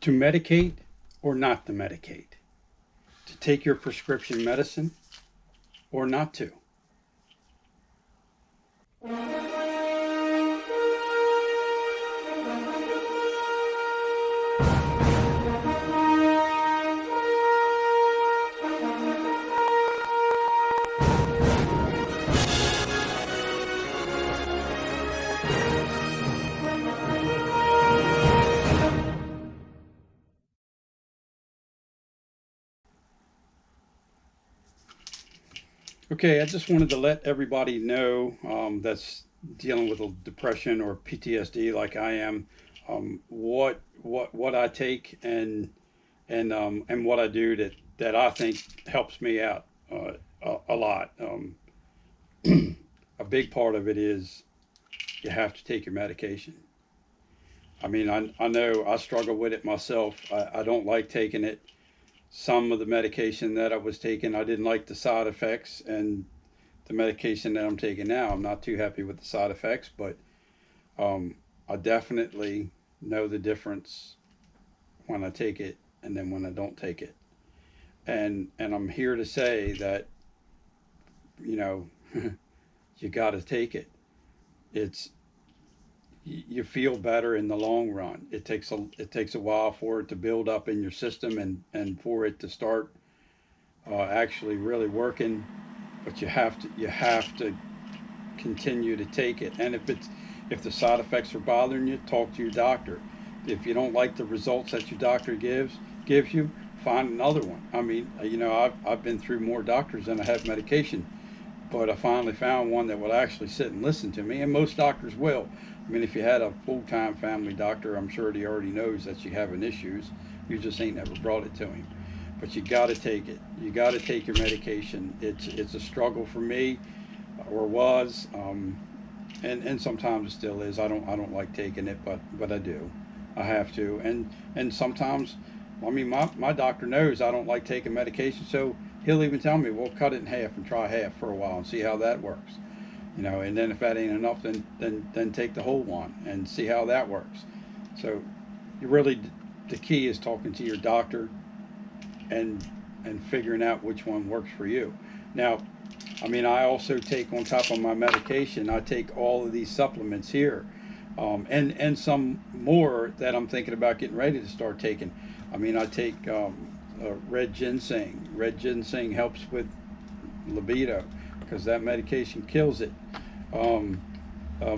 To medicate or not to medicate, to take your prescription medicine or not to. Okay, I just wanted to let everybody know that's dealing with a depression or PTSD like I am, what I take and what I do that I think helps me out a lot. A big part of it is you have to take your medication. I mean, I know I struggle with it myself. I don't like taking it. Some of the medication that I was taking, I didn't like the side effects, and the medication that I'm taking now, I'm not too happy with the side effects, but I definitely know the difference when I take it and then when I don't take it. And I'm here to say that, you know, you got to take it. It's you feel better in the long run. It takes a while for it to build up in your system and for it to start actually really working. But you have to continue to take it. And if the side effects are bothering you, talk to your doctor. If you don't like the results that your doctor gives you, find another one. I mean, I've been through more doctors than I have medication, but I finally found one that will actually sit and listen to me, and most doctors will. I mean, if you had a full-time family doctor, I'm sure he already knows that you're having issues. You just ain't never brought it to him. But you got to take it. You got to take your medication. It's a struggle for me, or was, and sometimes it still is. I don't like taking it, but I do. I have to, and sometimes, I mean, my doctor knows I don't like taking medication, so he'll even tell me, "Well, cut it in half and try half for a while and see how that works." And then if that ain't enough, then take the whole one and see how that works. So, you really, the key is talking to your doctor and figuring out which one works for you. Now, I mean, I also take on top of my medication, I take all of these supplements here, and some more that I'm thinking about getting ready to start taking. I mean, I take red ginseng. Red ginseng helps with libido because that medication kills it. Um,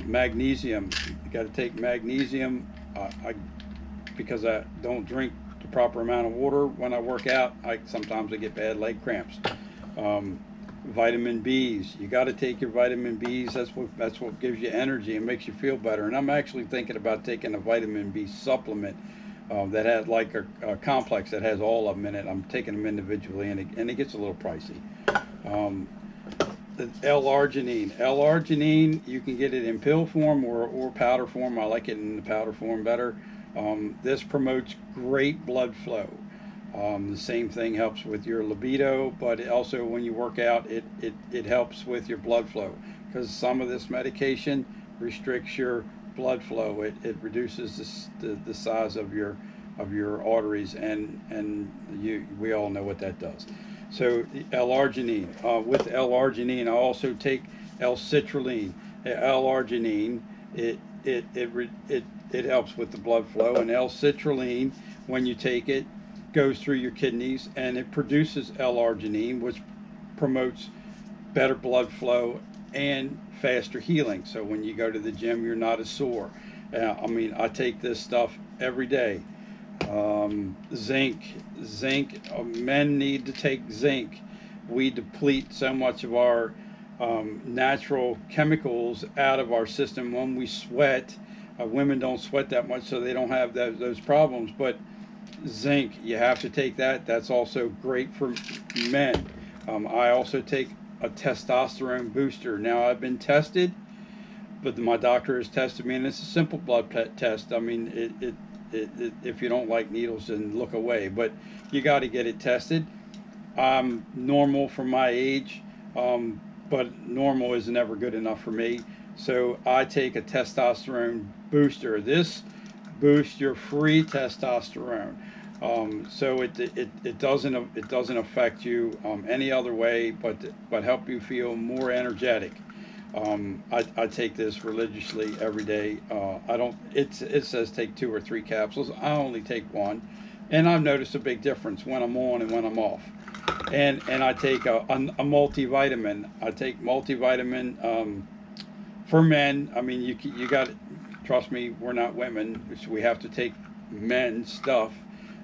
Magnesium. You got to take magnesium. Because I don't drink the proper amount of water when I work out, sometimes I get bad leg cramps. Um, Vitamin B's. You got to take your vitamin B's. That's what gives you energy and makes you feel better. And I'm actually thinking about taking a vitamin B supplement that has like a complex that has all of them in it. I'm taking them individually, and it gets a little pricey. Um, the L-arginine. L-arginine, you can get it in pill form or powder form. I like it in the powder form better. This promotes great blood flow. The same thing helps with your libido, but also when you work out, it helps with your blood flow because some of this medication restricts your blood flow. It reduces the size of your arteries, and we all know what that does. So L-arginine. With L-arginine, I also take L-citrulline. L-arginine, it helps with the blood flow, and L-citrulline, when you take it, goes through your kidneys and it produces L-arginine, which promotes better blood flow and faster healing. So when you go to the gym, you're not as sore. I mean, I take this stuff every day. Zinc. Men need to take zinc. We deplete so much of our natural chemicals out of our system when we sweat. Women don't sweat that much, so they don't have those problems. But zinc, you have to take that. That's also great for men. I also take a testosterone booster. Now, I've been tested, but my doctor has tested me, and it's a simple blood test. I mean, if you don't like needles, then look away. But you got to get it tested. I'm normal for my age, but normal is never good enough for me. So I take a testosterone booster. This boost your free testosterone. So it doesn't affect you any other way, but help you feel more energetic. I take this religiously every day. I don't. It says take 2 or 3 capsules. I only take one, and I've noticed a big difference when I'm on and when I'm off. And I take a multivitamin. I take multivitamin for men. I mean, you got trust me. We're not women, so we have to take men's stuff.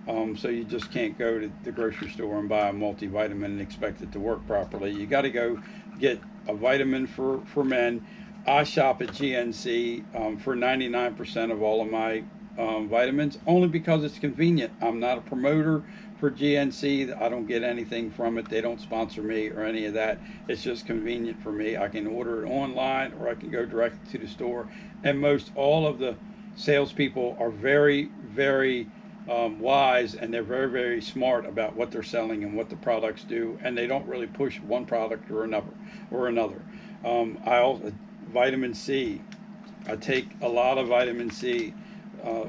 So you just can't go to the grocery store and buy a multivitamin and expect it to work properly. You got to go get a vitamin for men. I shop at GNC for 99% of all of my vitamins, only because it's convenient. I'm not a promoter for GNC. I don't get anything from it. They don't sponsor me or any of that. It's just convenient for me. I can order it online or I can go directly to the store. And most all of the salespeople are very, very wise, and they're very, very smart about what they're selling and what the products do, and they don't really push one product or another. I also vitamin C. I take a lot of vitamin C.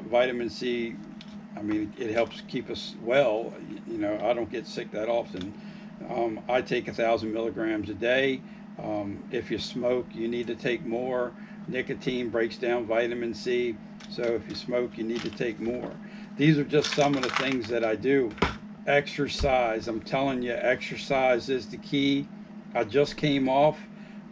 Vitamin C, I mean, it helps keep us well. You know, I don't get sick that often. I take 1,000 milligrams a day. If you smoke, you need to take more. Nicotine breaks down vitamin C, so if you smoke, you need to take more. These are just some of the things that I do. Exercise. I'm telling you, exercise is the key. I just came off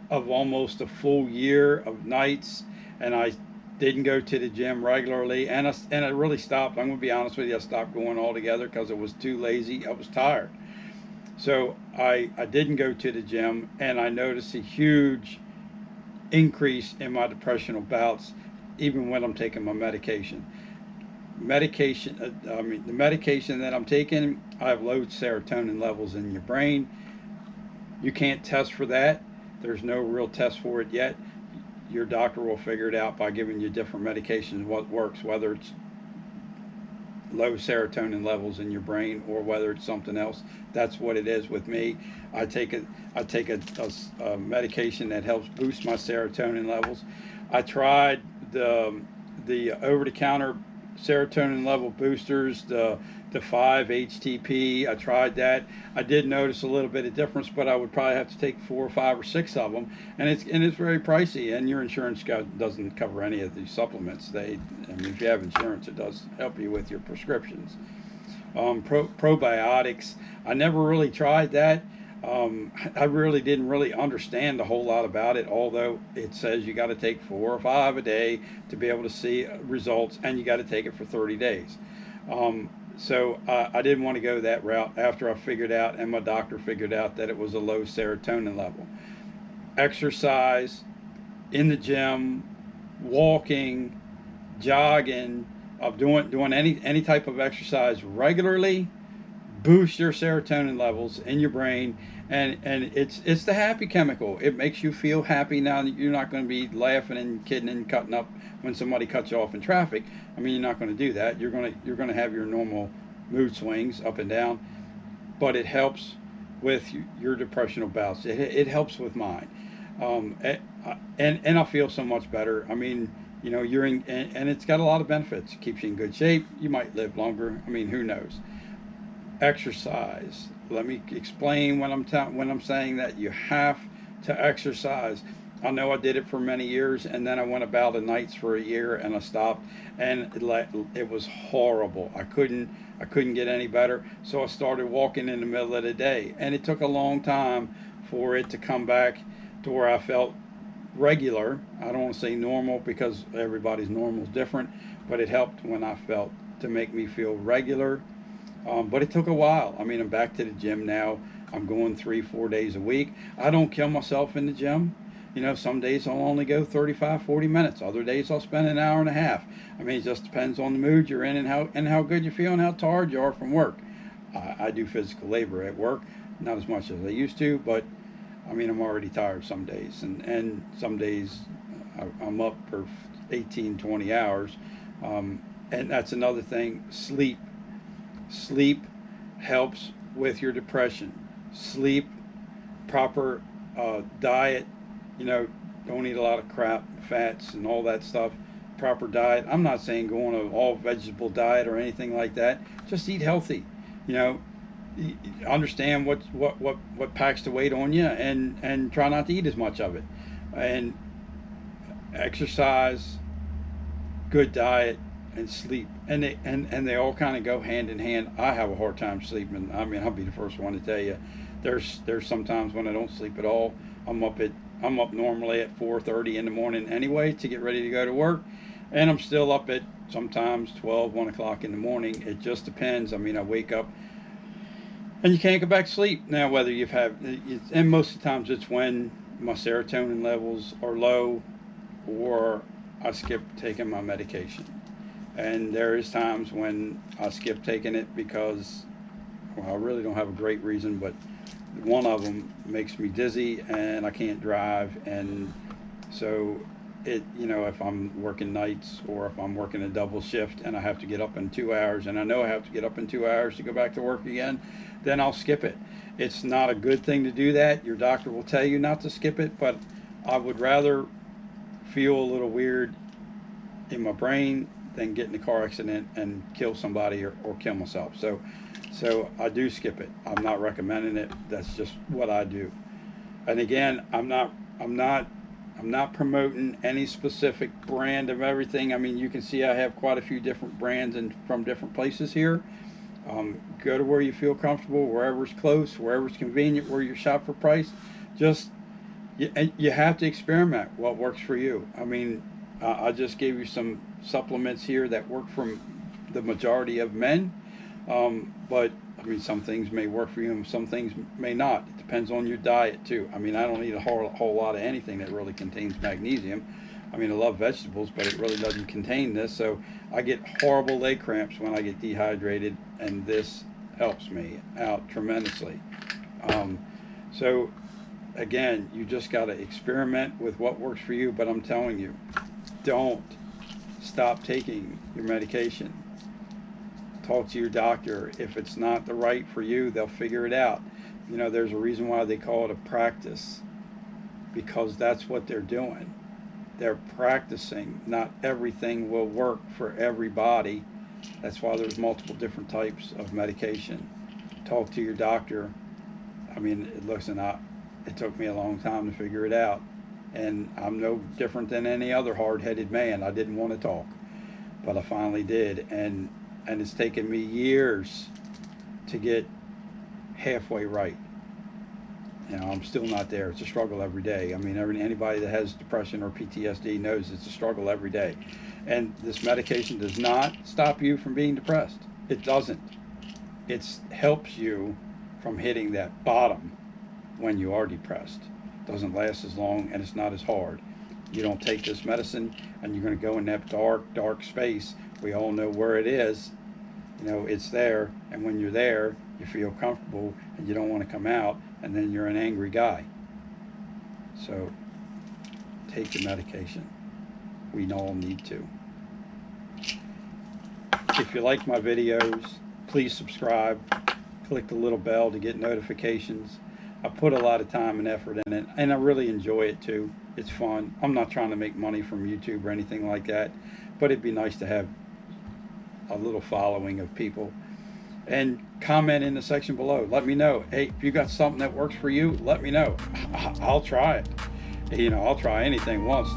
of almost a full year of nights, and I didn't go to the gym regularly, and I really stopped. I'm going to be honest with you, I stopped going altogether because I was too lazy. I was tired. So I didn't go to the gym, and I noticed a huge increase in my depressional bouts, even when I'm taking my medication. The medication that I'm taking, I have low serotonin levels in your brain. You can't test for that. There's no real test for it yet. Your doctor will figure it out by giving you different medications, what works, whether it's low serotonin levels in your brain or whether it's something else. That's what it is with me. I take a medication that helps boost my serotonin levels. I tried the over-the-counter serotonin level boosters, the 5-HTP. I tried that. I did notice a little bit of difference, but I would probably have to take 4 or 5 or 6 of them, and it's very pricey. And your insurance doesn't cover any of these supplements. I mean, if you have insurance, it does help you with your prescriptions. Probiotics. I never really tried that. I really didn't really understand a whole lot about it, although it says you got to take 4 or 5 a day to be able to see results, and you got to take it for 30 days. So I didn't want to go that route after I figured out, and my doctor figured out, that it was a low serotonin level. Exercise, in the gym, walking, jogging, doing any type of exercise regularly boosts your serotonin levels in your brain, and it's the happy chemical. It makes you feel happy. Now you're not going to be laughing and kidding and cutting up when somebody cuts you off in traffic. I mean, you're not going to do that. You're going to have your normal mood swings up and down, but it helps with your depressional bouts. It helps with mine, and I feel so much better. I mean, you know, and it's got a lot of benefits. It keeps you in good shape. You might live longer. I mean, who knows? Exercise. Let me explain when I'm saying that you have to exercise. I know I did it for many years, and then I went about the nights for a year, and I stopped, and it was horrible. I couldn't get any better, so I started walking in the middle of the day, and it took a long time for it to come back to where I felt regular. I don't want to say normal, because everybody's normal is different, but it helped when I felt to make me feel regular. But it took a while. I mean, I'm back to the gym now. I'm going 3-4 days a week. I don't kill myself in the gym. You know, some days I'll only go 35-40 minutes. Other days I'll spend an hour and a half. I mean, it just depends on the mood you're in, and how good you feel and how tired you are from work. I do physical labor at work, not as much as I used to, but I mean, I'm already tired some days, and some days I'm up for 18-20 hours. And that's another thing. Sleep helps with your depression. Sleep, proper diet, you know, don't eat a lot of crap, fats, and all that stuff. proper diet. I'm not saying go on an all vegetable diet or anything like that. Just eat healthy. You know, understand what packs the weight on you, and try not to eat as much of it. And exercise, good diet, and sleep, and they all kind of go hand in hand. I have a hard time sleeping. I mean, I'll be the first one to tell you. There's sometimes when I don't sleep at all. I'm up normally at 4:30 in the morning anyway to get ready to go to work, and I'm still up at sometimes 12, 1 o'clock in the morning. It just depends. I mean, I wake up and you can't go back to sleep. Now, whether you've had, and most of the times it's when my serotonin levels are low, or I skip taking my medication. And there is times when I skip taking it because, well, I really don't have a great reason, but one of them makes me dizzy and I can't drive. And so if I'm working nights, or if I'm working a double shift and I have to get up in 2 hours, and I know I have to get up in 2 hours to go back to work again, then I'll skip it. It's not a good thing to do that. Your doctor will tell you not to skip it, but I would rather feel a little weird in my brain than get in a car accident and kill somebody, or kill myself. So I do skip it. I'm not recommending it. That's just what I do. And again, I'm not promoting any specific brand of everything. I mean, you can see I have quite a few different brands and from different places here. Go to where you feel comfortable, wherever's close, wherever's convenient, where you shop for price. Just you have to experiment what works for you. I mean, I just gave you some supplements here that work for the majority of men, but I mean, some things may work for you and some things may not. It depends on your diet too. I mean, I don't eat a whole lot of anything that really contains magnesium. I mean, I love vegetables, but it really doesn't contain this. So I get horrible leg cramps when I get dehydrated, and this helps me out tremendously. So again, you just got to experiment with what works for you. But I'm telling you, don't stop taking your medication. Talk to your doctor. If it's not the right for you, they'll figure it out. You know, there's a reason why they call it a practice, because that's what they're doing. They're practicing. Not everything will work for everybody. That's why there's multiple different types of medication. Talk to your doctor. I mean, listen, it took me a long time to figure it out, and I'm no different than any other hard-headed man. I didn't want to talk, but I finally did, and it's taken me years to get halfway right. You know, I'm still not there. It's a struggle every day. I mean, anybody that has depression or PTSD knows it's a struggle every day. And this medication does not stop you from being depressed. It doesn't. It helps you from hitting that bottom when you are depressed. It doesn't last as long, and it's not as hard. You don't take this medicine and you're going to go in that dark space. We all know where it is. You know, it's there, and when you're there, you feel comfortable and you don't want to come out, and then you're an angry guy. So take the medication. We all need to. If you like my videos, please subscribe. Click the little bell to get notifications. I put a lot of time and effort in it, and I really enjoy it too. It's fun. I'm not trying to make money from YouTube or anything like that, but it'd be nice to have a little following of people. And comment in the section below. Let me know. Hey, if you got something that works for you, let me know. I'll try it. You know, I'll try anything once,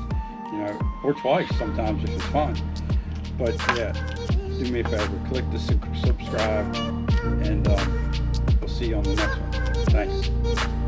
you know, or twice sometimes if it's fun. But yeah, do me a favor, click the subscribe, and we'll see you on the next one. Thanks.